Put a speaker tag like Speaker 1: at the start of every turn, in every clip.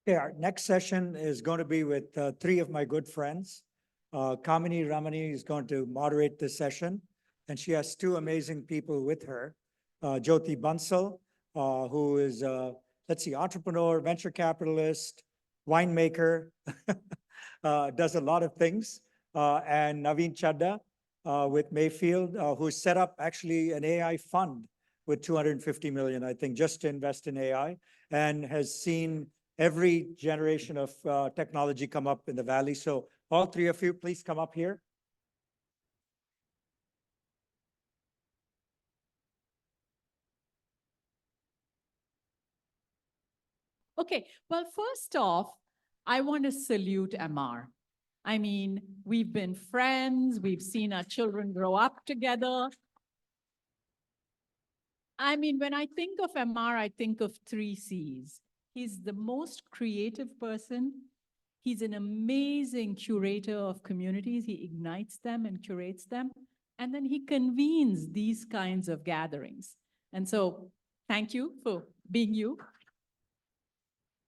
Speaker 1: Okay, our next session is going to be with three of my good friends. Kamini Ramani is going to moderate this session, and she has two amazing people with her. Jyoti Bansal, who is, let's see, entrepreneur, venture capitalist, winemaker, does a lot of things. And Navin Chaddha with Mayfield, who set up actually an AI fund with 250 million, I think, just to invest in AI, and has seen every generation of technology come up in the Valley. So all three of you, please come up here.
Speaker 2: Okay, well, first off, I want to salute MR. I mean, we've been friends, we've seen our children grow up together. I mean, when I think of MR, I think of three C's. He's the most creative person. He's an amazing curator of communities. He ignites them and curates them. And then he convenes these kinds of gatherings. And so thank you for being you.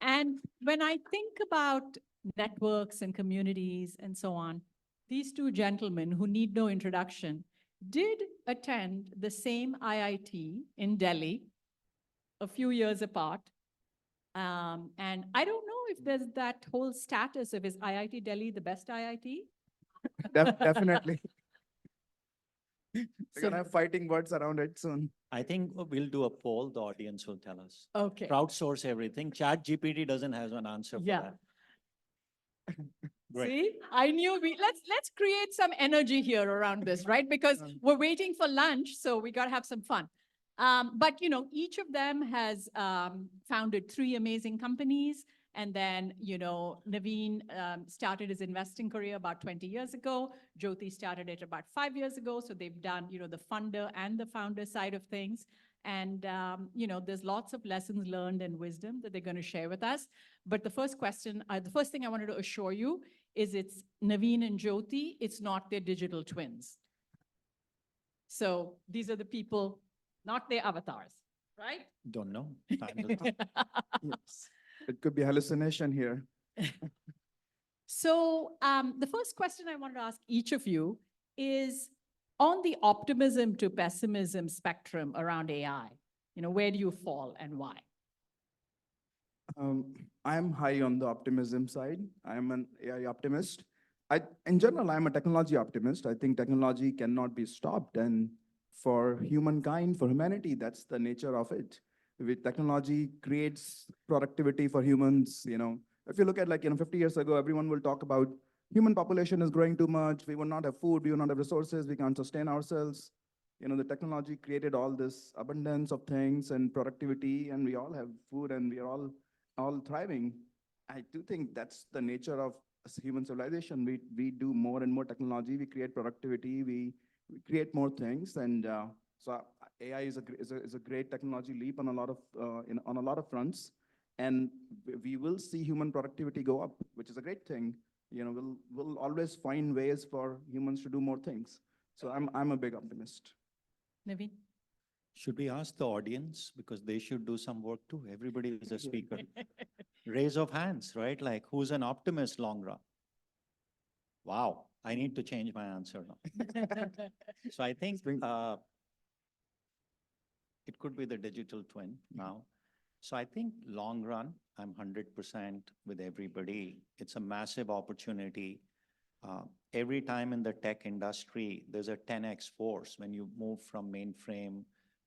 Speaker 2: And when I think about networks and communities and so on, these two gentlemen who need no introduction did attend the same IIT in Delhi a few years apart. And I don't know if there's that whole status of is IIT Delhi the best IIT?
Speaker 3: Definitely. We're
Speaker 2: So-
Speaker 3: gonna have fighting words around it soon.
Speaker 4: I think we'll do a poll, the audience will tell us.
Speaker 2: Okay.
Speaker 4: Crowdsource everything. ChatGPT doesn't have an answer for
Speaker 2: Yeah.
Speaker 4: that. Great.
Speaker 2: See, I knew let's create some energy here around this, right? Because we're waiting for lunch, so we got to have some fun. But you know, each of them has founded three amazing companies. And then, you know, Navin started his investing career about 20 years ago. Jyoti started it about 5 years ago. So they've done, you know, the funder and the founder side of things. And, you know, there's lots of lessons learned and wisdom that they're going to share with us. But the first question, the first thing I wanted to assure you is it's Navin and Jyoti. It's not their digital twins. So these are the people, not their avatars, right?
Speaker 4: Don't know. Time will tell.
Speaker 3: Yes. It could be hallucination here.
Speaker 2: So the first question I wanted to ask each of you is on the optimism to pessimism spectrum around AI, you know, where do you fall and why?
Speaker 3: I'm high on the optimism side. I'm an AI optimist. In general, I'm a technology optimist. I think technology cannot be stopped. And for humankind, for humanity, that's the nature of it. With technology creates productivity for humans. You know, if you look at 50 years ago, everyone will talk about human population is growing too much. We will not have food. We will not have resources. We can't sustain ourselves. You know, the technology created all this abundance of things and productivity, and we all have food, and we are all thriving. I do think that's the nature of human civilization. We do more and more technology. We create productivity. We create more things, and so AI is a great technology leap on a lot of on a lot of fronts, and we will see human productivity go up, which is a great thing. You know, we'll always find ways for humans to do more things. So I'm a big optimist.
Speaker 2: Navin?
Speaker 4: Should we ask the audience? Because they should do some work too. Everybody is a speaker. Raise of hands, right? Like who's an optimist long run? Wow, I need to change my answer now. So I think it could be the digital twin now. So I think long run, I'm 100% with everybody. It's a massive opportunity. Every time in the tech industry, there's a 10x force when you move from mainframe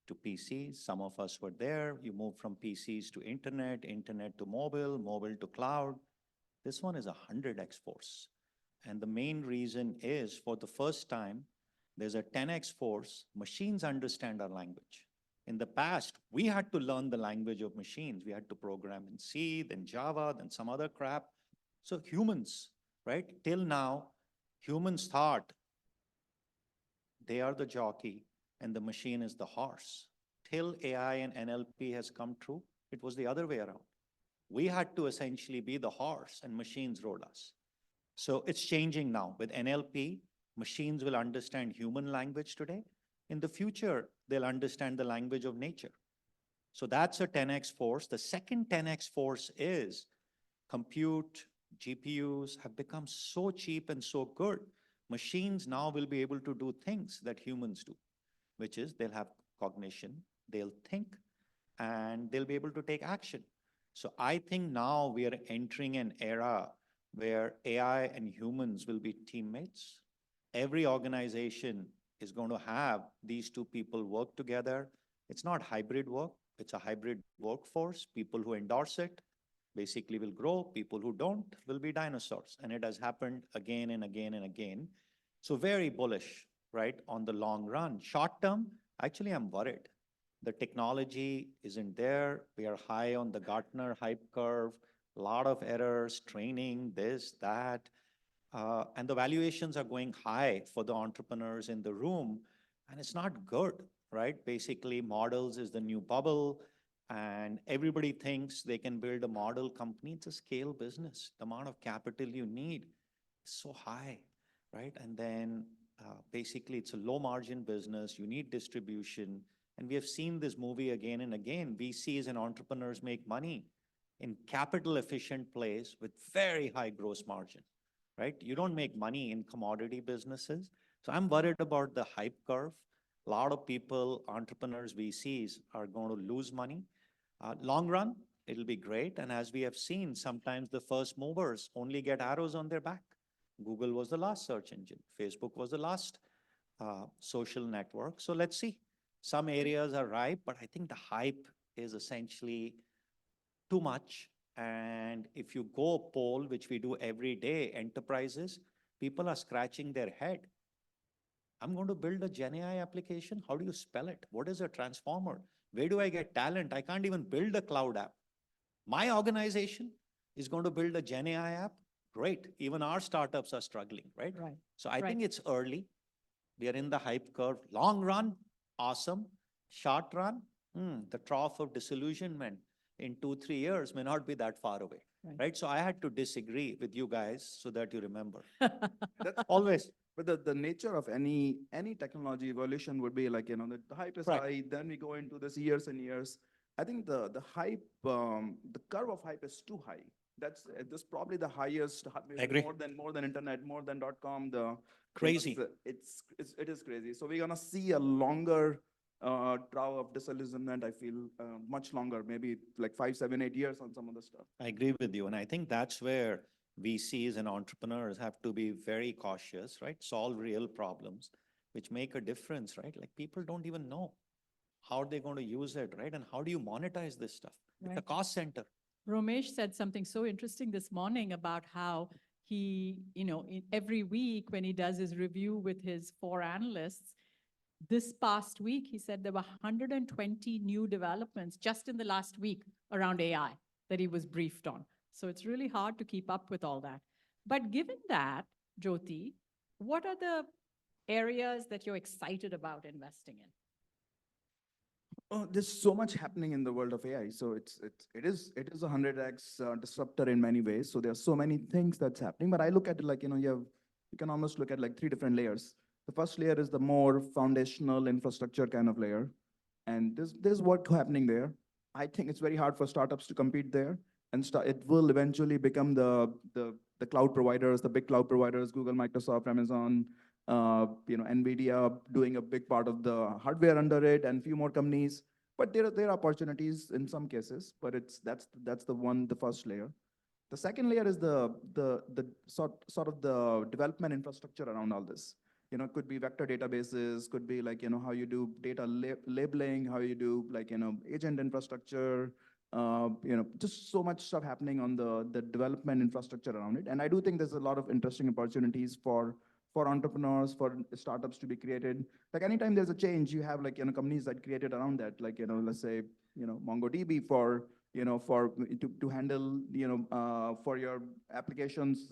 Speaker 4: to PCs. Some of us were there. You move from PCs to internet, internet to mobile, mobile to cloud. This one is a 100x force. And the main reason is for the first time, there's a 10x force. Machines understand our language. In the past, we had to learn the language of machines. We had to program in C, then Java, then some other crap. So humans, right? Till now, humans thought they are the jockey and the machine is the horse. Till AI and NLP has come true, it was the other way around. We had to essentially be the horse and machines rode us. So it's changing now. With NLP, machines will understand human language today. In the future, they'll understand the language of nature. So that's a 10x force. The second 10x force is compute, GPUs have become so cheap and so good. Machines now will be able to do things that humans do, which is they'll have cognition, they'll think, and they'll be able to take action. So I think now we are entering an era where AI and humans will be teammates. Every organization is going to have these two people work together. It's not hybrid work, it's a hybrid workforce. People who endorse it basically will grow. People who don't will be dinosaurs. And it has happened again and again and again. So very bullish, right, on the long run. Short term, actually, I'm worried. The technology isn't there. We are high on the Gartner hype curve, a lot of errors, training, this, that. And the valuations are going high for the entrepreneurs in the room. And it's not good, right? Basically, models is the new bubble. And everybody thinks they can build a model company. It's a scale business. The amount of capital you need is so high, right? And then basically, it's a low margin business. You need distribution. And we have seen this movie again and again. VCs and entrepreneurs make money in capital efficient plays with very high gross margin, right? You don't make money in commodity businesses. So I'm worried about the hype curve. A lot of people, entrepreneurs, VCs are going to lose money. Long run, it'll be great. And as we have seen, sometimes the first movers only get arrows on their back. Google was the last search engine. Facebook was the last social network. So let's see. Some areas are ripe, but I think the hype is essentially too much. And if you go poll, which we do every day, enterprises, people are scratching their head. I'm going to build a Gen AI application. How do you spell it? What is a transformer? Where do I get talent? I can't even build a cloud app. My organization is going to build a Gen AI app. Great. Even our startups are struggling, right?
Speaker 2: Right.
Speaker 4: So I
Speaker 2: Right.
Speaker 4: think it's early. We are in the hype curve. Long run, awesome. Short run, the trough of disillusionment in 2, 3 years may not be that far away, right? So I had to disagree with you guys so that you remember.
Speaker 3: That's
Speaker 4: Always.
Speaker 3: But the nature of any technology evolution would be like, the hype is
Speaker 4: Right.
Speaker 3: high, then we go into this years and years. I think the hype, the curve of hype is too high. That's probably the highest,
Speaker 4: Agree.
Speaker 3: more than internet, more than .com.
Speaker 4: Crazy.
Speaker 3: It is crazy. So we're gonna see a longer trough of disillusionment. I feel much longer, maybe like 5, 7, 8 years on some of the stuff.
Speaker 4: I agree with you. And I think that's where VCs and entrepreneurs have to be very cautious, right? Solve real problems, which make a difference, right? Like people don't even know how they're going to use it, right? And how do you monetize this stuff? It's a
Speaker 2: Right.
Speaker 4: cost center.
Speaker 2: Romesh said something so interesting this morning about how he, every week when he does his review with his 4 analysts, this past week, he said there were 120 new developments just in the last week around AI that he was briefed on. So it's really hard to keep up with all that. But given that, Jyoti, what are the areas that you're excited about investing in?
Speaker 3: Oh, there's so much happening in the world of AI. So it is a 100x disruptor in many ways. So there are so many things that's happening. But I look at it like, you can almost look at like 3 different layers. The first layer is the more foundational infrastructure kind of layer. And there's work happening there. I think it's very hard for startups to compete there. And it will eventually become the cloud providers, the big cloud providers, Google, Microsoft, Amazon, NVIDIA doing a big part of the hardware under it, and few more companies. But there are opportunities in some cases. But that's the first layer. The second layer is the sort of the development infrastructure around all this. It could be vector databases, could be like, how you do data labeling, how you do like, agent infrastructure, just so much stuff happening on the development infrastructure around it. And I do think there's a lot of interesting opportunities for entrepreneurs, for startups to be created. Like anytime there's a change, you have like, companies that created around that, like, let's say, MongoDB for to handle, for your applications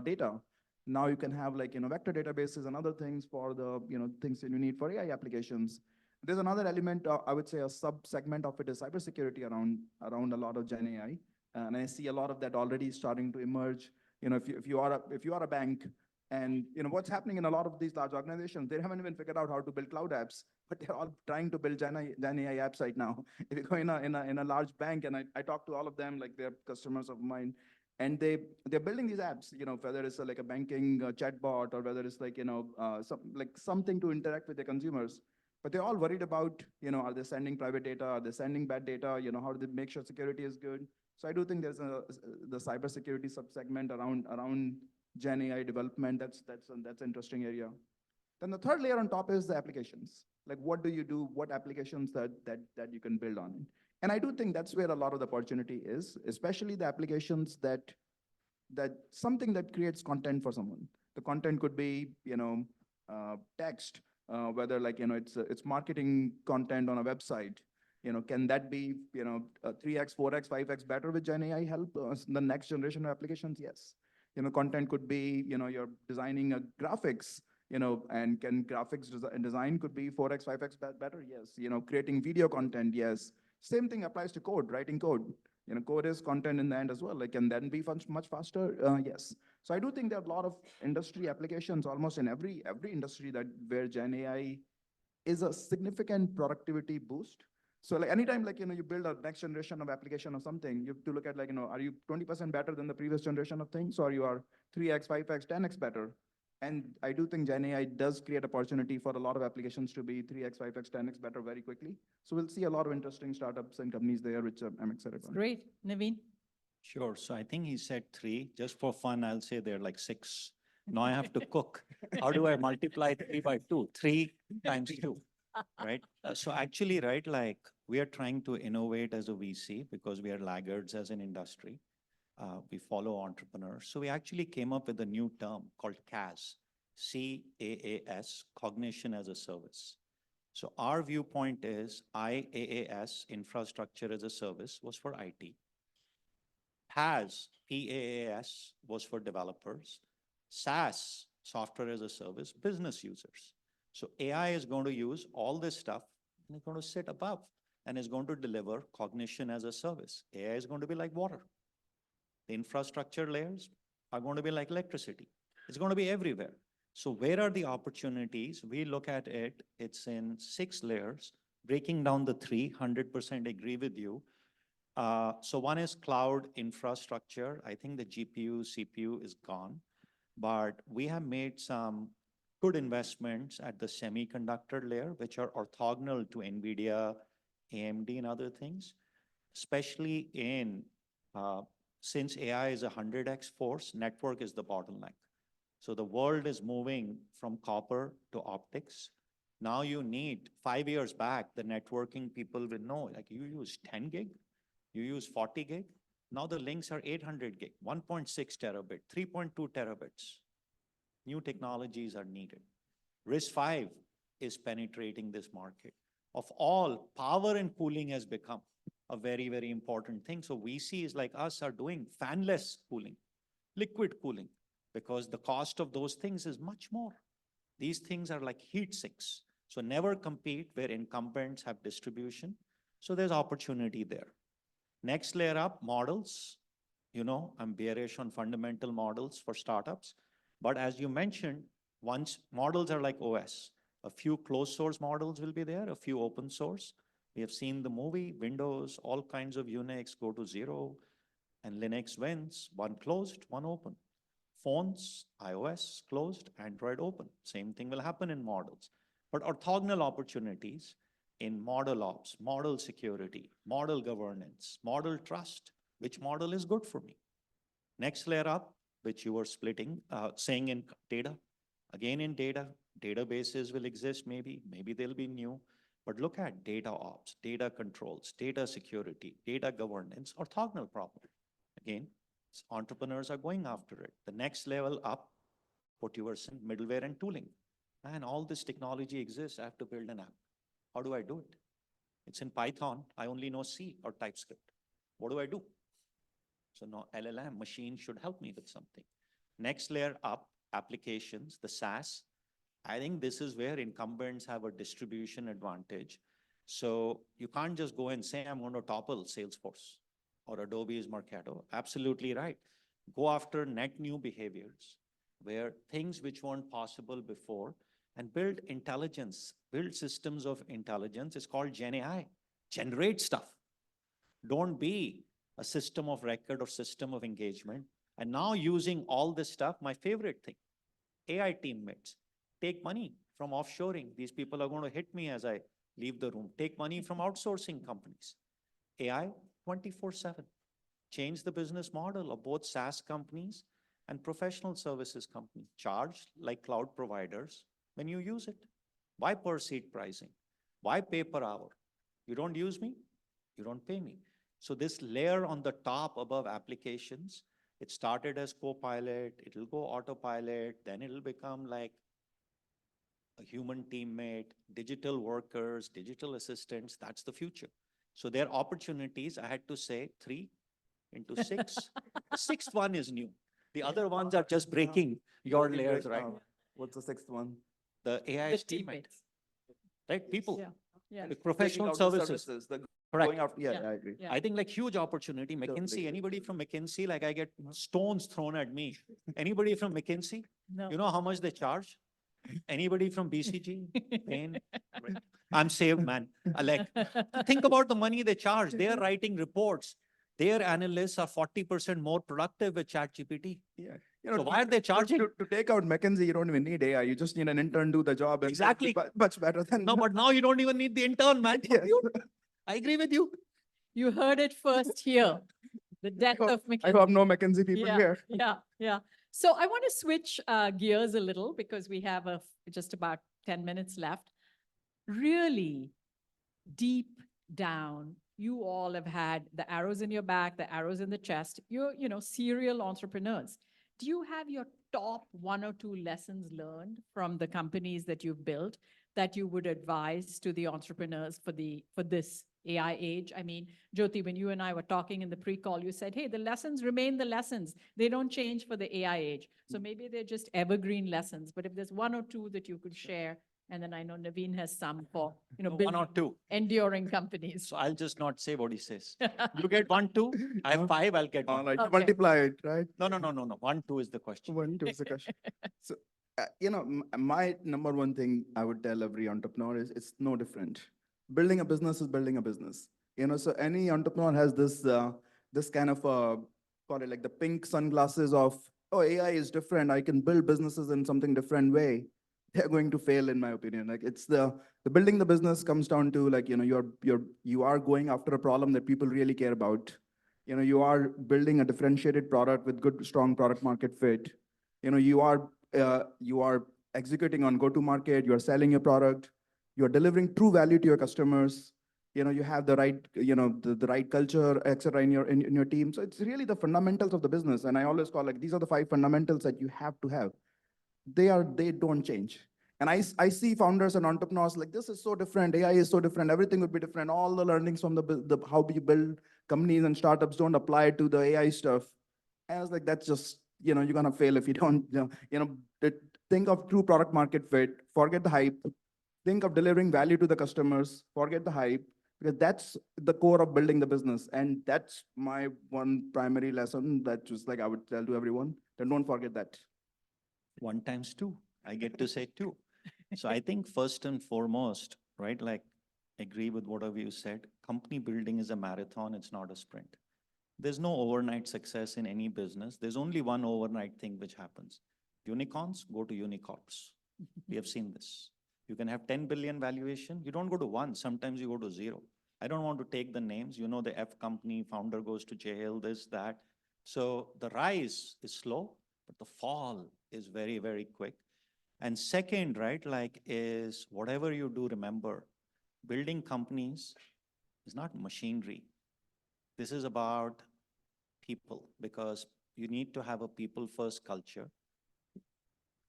Speaker 3: data. Now you can have like, vector databases and other things for the, things that you need for AI applications. There's another element, I would say a sub-segment of it is cybersecurity around a lot of Gen AI. And I see a lot of that already starting to emerge. If you are a bank, And what's happening in a lot of these large organizations, they haven't even figured out how to build cloud apps, but they're all trying to build Gen AI apps right now. If you go in a large bank, and I talk to all of them, like they're customers of mine, and they're building these apps, whether it's like a banking chatbot, or whether it's like something to interact with their consumers. But they're all worried about, are they sending private data? Are they sending bad data? How do they make sure security is good? So I do think there's the cybersecurity subsegment around Gen AI development. That's an interesting area. Then the third layer on top is the applications. Like, what do you do? What applications that you can build on? And I do think that's where a lot of the opportunity is, especially the applications that something that creates content for someone. The content could be, text, whether like, it's marketing content on a website. Can that be, 3x, 4x, 5x better with Gen AI help? The next generation of applications, yes. Content could be, you're designing a graphics, and can graphics design could be 4x, 5x better? Yes. Creating video content, yes. Same thing applies to code, writing code. Code is content in the end as well. Like, can that be much faster? Yes. So I do think there are a lot of industry applications almost in every industry where Gen AI is a significant productivity boost. So like anytime like, you build a next generation of application or something, you have to look at like, are you 20% better than the previous generation of things, or you are 3x, 5x, 10x better? And I do think Gen AI does create opportunity for a lot of applications to be 3x, 5x, 10x better very quickly. So we'll see a lot of interesting startups and companies there, which I'm excited about.
Speaker 2: Great. Navin?
Speaker 4: Sure. So I think he said 3. Just for fun, I'll say they're like 6. Now I have to cook. How do I multiply 3 by 2? 3 times 2, right? So actually, right, like we are trying to innovate as a VC because we are laggards as an industry. We follow entrepreneurs. So we actually came up with a new term called CAS, CAAS, Cognition as a Service. So our viewpoint is IaaS, Infrastructure as a Service, was for IT. PaaS, PaaS, was for developers. SaaS, Software as a Service, business users. So AI is going to use all this stuff and it's going to sit above and is going to deliver cognition as a service. AI is going to be like water. The infrastructure layers are going to be like electricity. It's going to be everywhere. So where are the opportunities? We look at it, it's in 6 layers, breaking down the 3, 100% agree with you. So one is cloud infrastructure. I think the GPU, CPU is gone, but we have made some good investments at the semiconductor layer, which are orthogonal to NVIDIA, AMD, and other things, especially in, since AI is a 100x force, network is the bottleneck. So the world is moving from copper to optics. Now you need, 5 years back, the networking people will know, like you use 10 gig, you use 40 gig. Now the links are 800 gig, 1.6 terabit, 3.2 terabits. New technologies are needed. RISC-V is penetrating this market. Of all, power and cooling has become a very, very important thing. So VCs like us are doing fanless cooling, liquid cooling, because the cost of those things is much more. These things are like heat sinks. So never compete where incumbents have distribution. So there's opportunity there. Next layer up, models. I'm bearish on fundamental models for startups. But as you mentioned, once models are like OS, a few closed source models will be there, a few open source. We have seen the movie, Windows, all kinds of Unix go to 0, and Linux wins, one closed, one open. Phones, iOS closed, Android open. Same thing will happen in models. But orthogonal opportunities in model ops, model security, model governance, model trust, which model is good for me? Next layer up, which you were splitting, saying in data. Again, in data, databases will exist maybe they'll be new, but look at data ops, data controls, data security, data governance, orthogonal problem. Again, entrepreneurs are going after it. The next level up, what you were saying, middleware and tooling. And all this technology exists, I have to build an app. How do I do it? It's in Python, I only know C or TypeScript. What do I do? So now LLM machine should help me with something. Next layer up, applications, the SaaS. I think this is where incumbents have a distribution advantage. So you can't just go and say, I'm going to topple Salesforce or Adobe's Marketo. Absolutely right. Go after net new behaviors. where things which weren't possible before, and build intelligence, build systems of intelligence. It's called Gen AI. Generate stuff. Don't be a system of record or system of engagement. And now using all this stuff, my favorite thing, AI teammates, take money from offshoring. These people are going to hit me as I leave the room. Take money from outsourcing companies. AI 24/7. Change the business model of both SaaS companies and professional services companies. Charge like cloud providers when you use it. Why per seat pricing? Why pay per hour? You don't use me, you don't pay me. So this layer on the top above applications, it started as Copilot, it'll go autopilot, then it'll become like a human teammate, digital workers, digital assistants. That's the future. So there are opportunities. I had to say 3 into 6. The sixth one is new. The other ones are just breaking your layers right now.
Speaker 3: What's the sixth one?
Speaker 4: The AI
Speaker 2: The
Speaker 4: teammate,
Speaker 2: teammates.
Speaker 4: right? People,
Speaker 2: Yeah, yeah.
Speaker 4: with professional
Speaker 3: Taking out the
Speaker 4: services.
Speaker 3: the
Speaker 4: Correct.
Speaker 3: going after, yeah,
Speaker 2: Yeah.
Speaker 3: I agree.
Speaker 2: Yeah.
Speaker 4: I think like huge opportunity.
Speaker 3: Totally
Speaker 4: McKinsey,
Speaker 3: agree.
Speaker 4: anybody from McKinsey, like I get stones thrown at me. Anybody from McKinsey,
Speaker 2: No.
Speaker 4: you know how much they charge? Anybody from BCG? Pain? I'm saved, man. Like, think about the money they charge. They are writing reports. Their analysts are 40% more productive with ChatGPT.
Speaker 3: Yeah.
Speaker 4: So why are they charging?
Speaker 3: To take out McKinsey, you don't even need AI. You just need an intern do the job. And
Speaker 4: Exactly.
Speaker 3: Much better than.
Speaker 4: No, but now you don't even need the intern, man.
Speaker 3: Yes.
Speaker 4: I agree with you.
Speaker 2: You heard it first here. The death of
Speaker 3: I
Speaker 2: McKinsey.
Speaker 3: hope no McKinsey people
Speaker 2: Yeah,
Speaker 3: here.
Speaker 2: yeah, yeah. So I want to switch gears a little because we have just about 10 minutes left. Really deep down, you all have had the arrows in your back, the arrows in the chest. You're, serial entrepreneurs. Do you have your top 1 or 2 lessons learned from the companies that you've built that you would advise to the entrepreneurs for this AI age? I mean, Jyoti, when you and I were talking in the pre-call, you said, hey, the lessons remain the lessons. They don't change for the AI age. So maybe they're just evergreen lessons. But if there's 1 or 2 that you could share, and then I know Navin has some for,
Speaker 4: No, 1
Speaker 2: building
Speaker 4: or 2.
Speaker 2: enduring companies.
Speaker 4: So I'll just not say what he says. You get 1, 2. I have 5, I'll get 1.
Speaker 3: All right,
Speaker 2: Okay.
Speaker 3: multiply it, right?
Speaker 4: No. 1, 2 is the question.
Speaker 3: 1, 2 is the question. So, my number one thing I would tell every entrepreneur is it's no different. Building a business is building a business. So any entrepreneur has this kind of call it like the pink sunglasses of, oh, AI is different. I can build businesses in something different way. They're going to fail, in my opinion. Like it's the building the business comes down to like, you are going after a problem that people really care about. You are building a differentiated product with good, strong product market fit. You are executing on go-to-market, you're selling your product, you're delivering true value to your customers. You have the right, the right culture, etc. in your team. So it's really the fundamentals of the business. And I always call like, these are the 5 fundamentals that you have to have. They don't change. And I see founders and entrepreneurs like, this is so different. AI is so different. Everything would be different. All the learnings from the how you build companies and startups don't apply to the AI stuff. And I was like, that's just, you're going to fail if you don't, think of true product market fit, forget the hype, think of delivering value to the customers, forget the hype, because that's the core of building the business. And that's my one primary lesson that just like I would tell to everyone, then don't forget that.
Speaker 4: 1 times 2. I get to say 2. So I think first and foremost, right, like agree with whatever you said, company building is a marathon, it's not a sprint. There's no overnight success in any business. There's only one overnight thing which happens. Unicorns go to unicorns. We have seen this. You can have 10 billion valuation. You don't go to 1. Sometimes you go to 0. I don't want to take the names. The F company founder goes to jail, this, that. So the rise is slow, but the fall is very, very quick. And second, right, like is whatever you do, remember, building companies is not machinery. This is about people, because you need to have a people-first culture,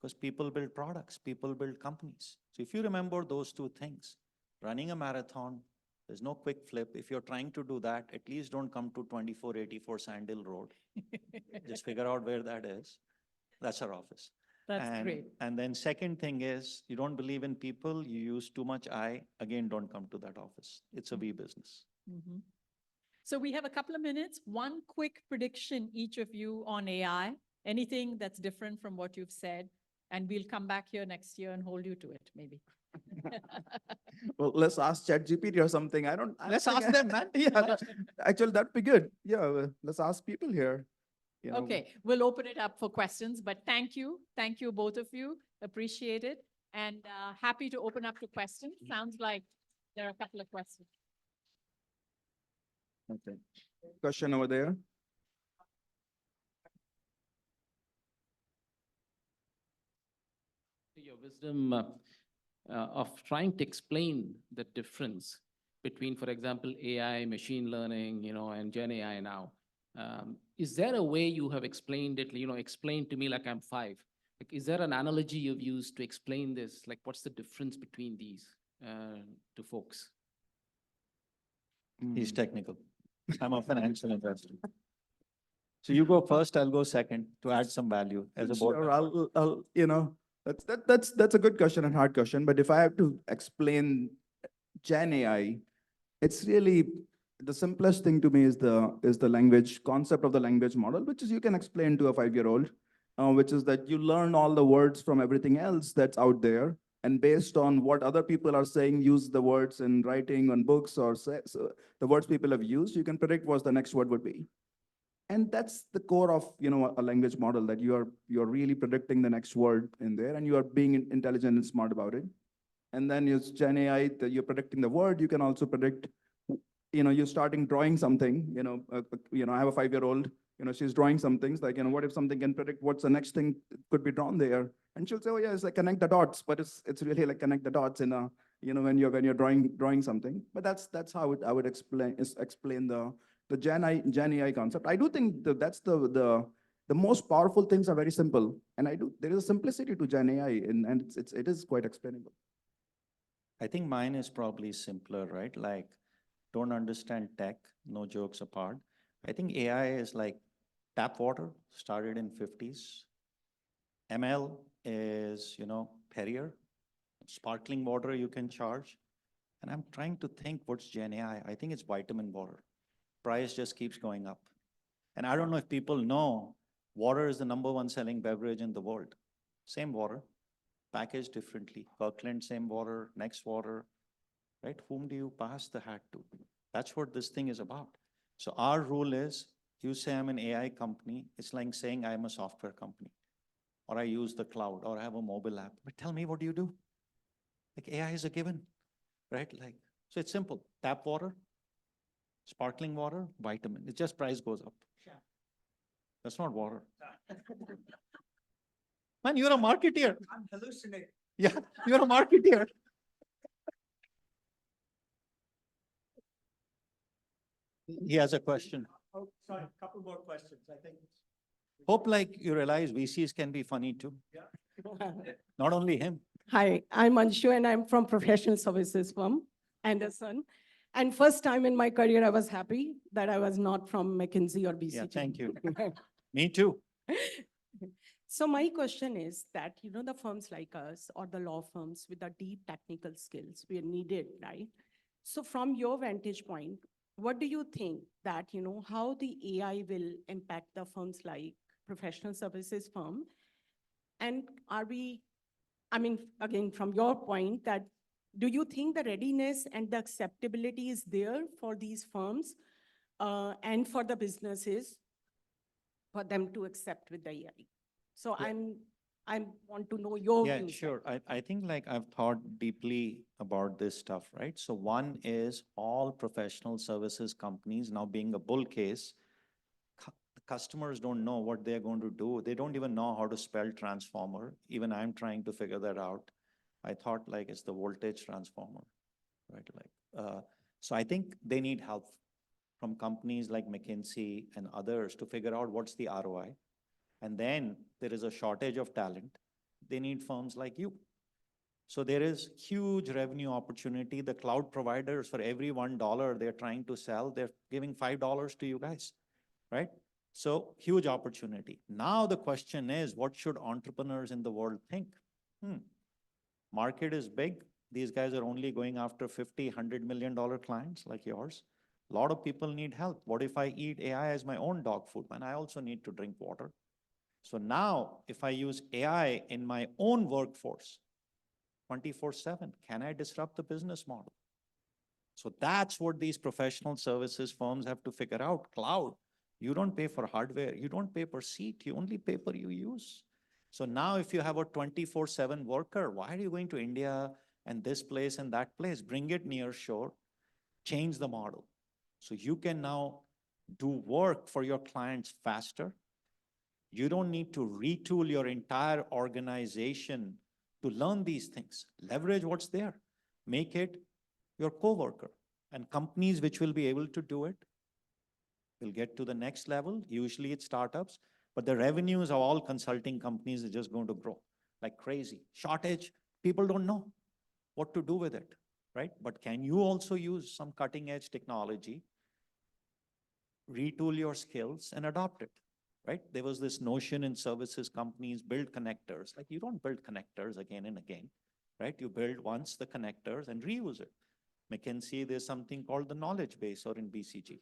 Speaker 4: because people build products, people build companies. So if you remember those 2 things, running a marathon, there's no quick flip. If you're trying to do that, at least don't come to 2484 Sandhill Road. Just figure out where that is. That's our office.
Speaker 2: That's great.
Speaker 4: And then second thing is, you don't believe in people, you use too much I, again, don't come to that office. It's a we business.
Speaker 2: So we have a couple of minutes. One quick prediction, each of you on AI. anything that's different from what you've said. And we'll come back here next year and hold you to it, maybe.
Speaker 3: Well, let's ask ChatGPT or something. I don't
Speaker 4: Let's
Speaker 3: think
Speaker 4: ask them, man.
Speaker 3: Yeah, actually, that'd be good. Yeah, let's ask people here. You know.
Speaker 2: Okay, we'll open it up for questions, but thank you. Thank you, both of you. Appreciate it. And happy to open up to questions. Sounds like there are a couple of questions.
Speaker 3: Okay. Question over there.
Speaker 5: Your wisdom of trying to explain the difference between, for example, AI, machine learning, and Gen AI now. Is there a way you have explained it, explain to me like I'm 5? Like, is there an analogy you've used to explain this? Like, what's the difference between these to folks?
Speaker 4: He's technical. I'm a financial investor. So you go first, I'll go second to add some value as a board.
Speaker 3: Sure, that's a good question and hard question. But if I have to explain Gen AI, it's really the simplest thing to me is the language concept of the language model, which is you can explain to a 5-year-old, which is that you learn all the words from everything else that's out there, and based on what other people are saying, use the words in writing on books or so the words people have used, you can predict what the next word would be. And that's the core of a language model, that you're really predicting the next word in there, and you are being intelligent and smart about it. And then use Gen AI that you're predicting the word. You can also predict, you're starting drawing something. I have a 5-year-old. She's drawing some things like, what if something can predict what's the next thing could be drawn there? And she'll say, oh yeah, it's like connect the dots, but it's really like connect the dots in a when you're drawing something. But that's how I would explain the Gen AI concept. I do think that's the most powerful things are very simple, and there is a simplicity to Gen AI, and it is quite explainable.
Speaker 4: I think mine is probably simpler, right? Like, don't understand tech, no jokes apart. I think AI is like tap water, started in 50s. ML is, Perrier. Sparkling water you can charge. And I'm trying to think what's Gen AI. I think it's vitamin water. Price just keeps going up. And I don't know if people know, water is the #1 selling beverage in the world. Same water, packaged differently. Kirkland, same water, next water, right? Whom do you pass the hat to? That's what this thing is about. So our rule is, you say I'm an AI company, it's like saying I'm a software company, or I use the cloud, or I have a mobile app. But tell me, what do you do? Like, AI is a given, right? Like, so it's simple. Tap water, sparkling water, vitamin. It's just price goes up. That's not water. Man, you're a marketeer.
Speaker 1: I'm hallucinating.
Speaker 4: Yeah, you're a marketeer. He has a question.
Speaker 1: Oh, sorry, a couple more questions, I think.
Speaker 4: Hope like you realize VCs can be funny too.
Speaker 1: Yeah.
Speaker 4: Not only him.
Speaker 6: Hi, I'm Anshu and I'm from professional services firm, Anderson. And first time in my career, I was happy that I was not from McKinsey or BCG.
Speaker 4: Yeah, thank you. Me too.
Speaker 6: So my question is that, the firms like us or the law firms with the deep technical skills we are needed, right? So from your vantage point, what do you think that, how the AI will impact the firms like professional services firm? And again, from your point, that do you think the readiness and the acceptability is there for these firms and for the businesses for them to accept with the AI? So
Speaker 4: Yeah.
Speaker 6: I want to know your
Speaker 4: Yeah,
Speaker 6: views.
Speaker 4: sure. I think like I've thought deeply about this stuff, right? So one is all professional services companies now being a bull case. The customers don't know what they're going to do. They don't even know how to spell transformer. Even I'm trying to figure that out. I thought like it's the voltage transformer, right? So I think they need help from companies like McKinsey and others to figure out what's the ROI. And then there is a shortage of talent. They need firms like you. So there is huge revenue opportunity. The cloud providers, for every $1 they're trying to sell, they're giving $5 to you guys, right? So huge opportunity. Now the question is, what should entrepreneurs in the world think? Market is big. These guys are only going after $50, $100 million clients like yours. A lot of people need help. What if I eat AI as my own dog food? And I also need to drink water. So now, if I use AI in my own workforce, 24/7, can I disrupt the business model? So that's what these professional services firms have to figure out. Cloud, you don't pay for hardware, you don't pay per seat, you only pay per you use. So now if you have a 24/7 worker, why are you going to India and this place and that place? Bring it near shore, change the model. So you can now do work for your clients faster. You don't need to retool your entire organization to learn these things. Leverage what's there. Make it your coworker. And companies which will be able to do it will get to the next level. Usually it's startups, but the revenues of all consulting companies is just going to grow like crazy. Shortage, people don't know what to do with it, right? But can you also use some cutting edge technology, retool your skills and adopt it? Right? There was this notion in services companies build connectors. Like you don't build connectors again and again, right? You build once the connectors and reuse it. McKinsey, there's something called the knowledge base, or in BCG.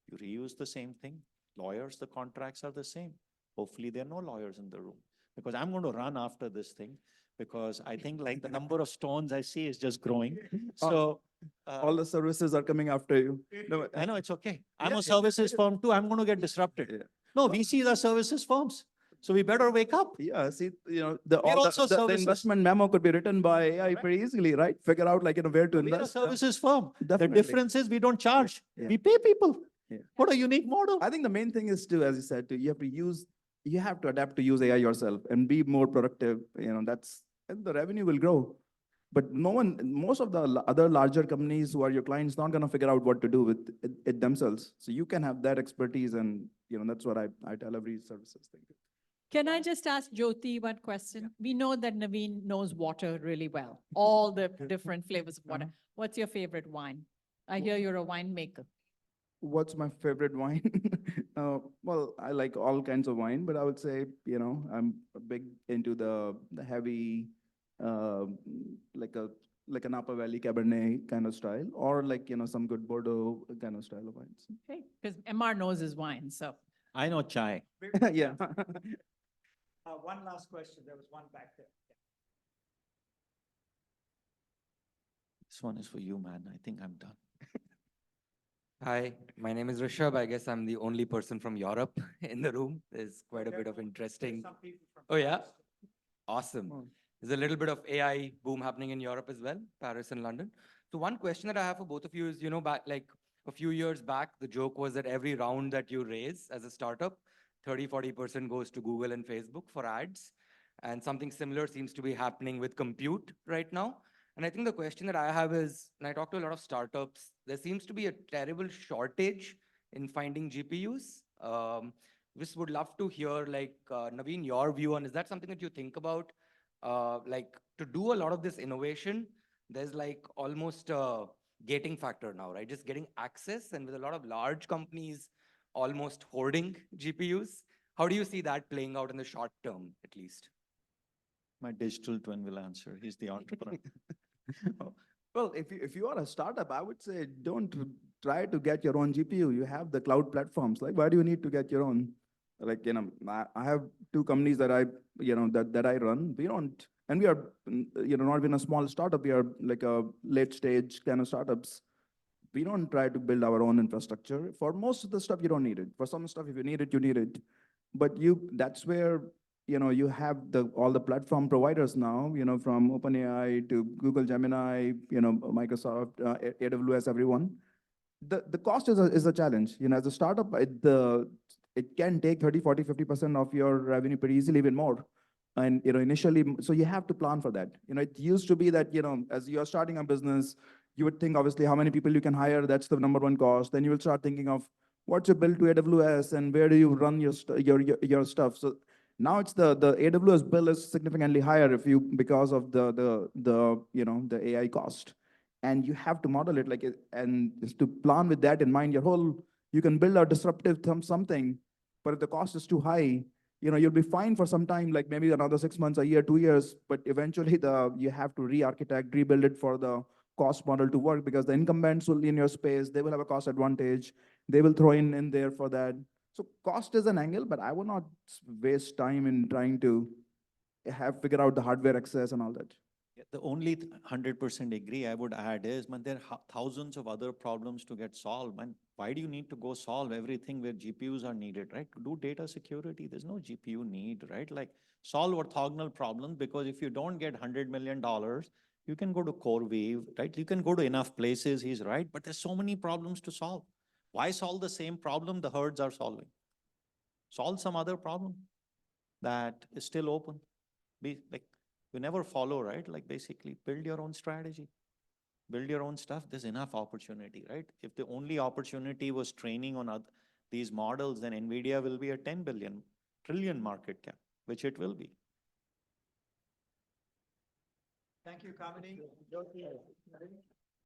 Speaker 4: You reuse the same thing. Lawyers, the contracts are the same. Hopefully there are no lawyers in the room because I'm going to run after this thing because I think like the number of stones I see is just growing. So
Speaker 3: All the services are coming after you. No,
Speaker 4: I know it's okay. I'm
Speaker 3: Yeah,
Speaker 4: a
Speaker 3: yeah,
Speaker 4: services firm too. I'm going to get disrupted.
Speaker 3: Yeah.
Speaker 4: No, VCs are services firms. So we better wake up.
Speaker 3: Yeah, see,
Speaker 4: We're
Speaker 3: all
Speaker 4: also
Speaker 3: the
Speaker 4: services.
Speaker 3: investment memo could be written by AI
Speaker 4: Right.
Speaker 3: pretty easily, right? Figure out like, where to
Speaker 4: We're a
Speaker 3: invest.
Speaker 4: services firm. The
Speaker 3: Definitely.
Speaker 4: difference is we don't charge.
Speaker 3: Yeah.
Speaker 4: We pay people.
Speaker 3: Yeah.
Speaker 4: What a unique model.
Speaker 3: I think the main thing is to, as you said, you have to adapt to use AI yourself and be more productive. And the revenue will grow. But most of the other larger companies who are your clients, not going to figure out what to do with it themselves. So you can have that expertise, and that's what I tell every services thing.
Speaker 2: Can I just ask Jyoti one question? We know that Navin knows water really well, all the different flavors of water. What's your favorite wine? I hear you're a winemaker.
Speaker 3: What's my favorite wine? Well, I like all kinds of wine, but I would say, I'm big into the heavy, like a Napa Valley Cabernet kind of style, or like, some good Bordeaux kind of style of wines.
Speaker 2: Okay, because MR knows his wine, so.
Speaker 4: I know chai.
Speaker 3: Yeah.
Speaker 1: One last question. There was one back there.
Speaker 4: This one is for you, man. I think I'm done.
Speaker 7: Hi, my name is Rishabh. I guess I'm the only person from Europe in the room. There's quite a bit of interesting.
Speaker 1: Some people from
Speaker 7: Oh, yeah?
Speaker 1: Paris.
Speaker 7: Awesome.
Speaker 3: Oh.
Speaker 7: There's a little bit of AI boom happening in Europe as well, Paris and London. So one question that I have for both of you is, back like a few years back, the joke was that every round that you raise as a startup, 30-40% goes to Google and Facebook for ads. And something similar seems to be happening with compute right now. And I think the question that I have is, when I talk to a lot of startups, there seems to be a terrible shortage in finding GPUs. Just would love to hear, like, Navin, your view on, is that something that you think about? Like, to do a lot of this innovation, there's like almost a gating factor now, right? Just getting access, and with a lot of large companies almost hoarding GPUs. How do you see that playing out in the short term, at least?
Speaker 4: My digital twin will answer. He's the entrepreneur.
Speaker 3: Well, if you are a startup, I would say don't try to get your own GPU. You have the cloud platforms. Like, why do you need to get your own? Like, I have two companies that that I run. We don't, and we are, not even a small startup. We are like a late stage kind of startups. We don't try to build our own infrastructure. For most of the stuff, you don't need it. For some stuff, if you need it, you need it. But that's where you have all the platform providers now, from OpenAI to Google Gemini, Microsoft, AWS, everyone. The cost is a challenge. As a startup, it can take 30, 40, 50% of your revenue pretty easily, even more. And initially, so you have to plan for that. It used to be that, as you're starting a business, you would think obviously how many people you can hire. That's the number one cost. Then you will start thinking of what's your bill to AWS and where do you run your stuff. So now it's the AWS bill is significantly higher because of the AI cost, and you have to model it like it, and just to plan with that in mind. You can build a disruptive something, but if the cost is too high, you'll be fine for some time, like maybe another 6 months, a year, 2 years, but eventually you have to re-architect, rebuild it for the cost model to work, because the incumbents will in your space, they will have a cost advantage. They will throw in there for that. So cost is an angle, but I would not waste time in trying to figure out the hardware access and all that.
Speaker 4: Yeah, the only 100% agree I would add is, man, there are thousands of other problems to get solved. Man, why do you need to go solve everything where GPUs are needed, right? To do data security, there's no GPU need, right? Like solve orthogonal problems, because if you don't get $100 million, you can go to CoreWeave, right? You can go to enough places, he's right, but there's so many problems to solve. Why solve the same problem the herds are solving? Solve some other problem that is still open. Be like, you never follow, right? Like basically build your own strategy, build your own stuff. There's enough opportunity, right? If the only opportunity was training on these models, then NVIDIA will be a 10 billion, trillion market cap, which it will be.
Speaker 1: Thank you, Kamini.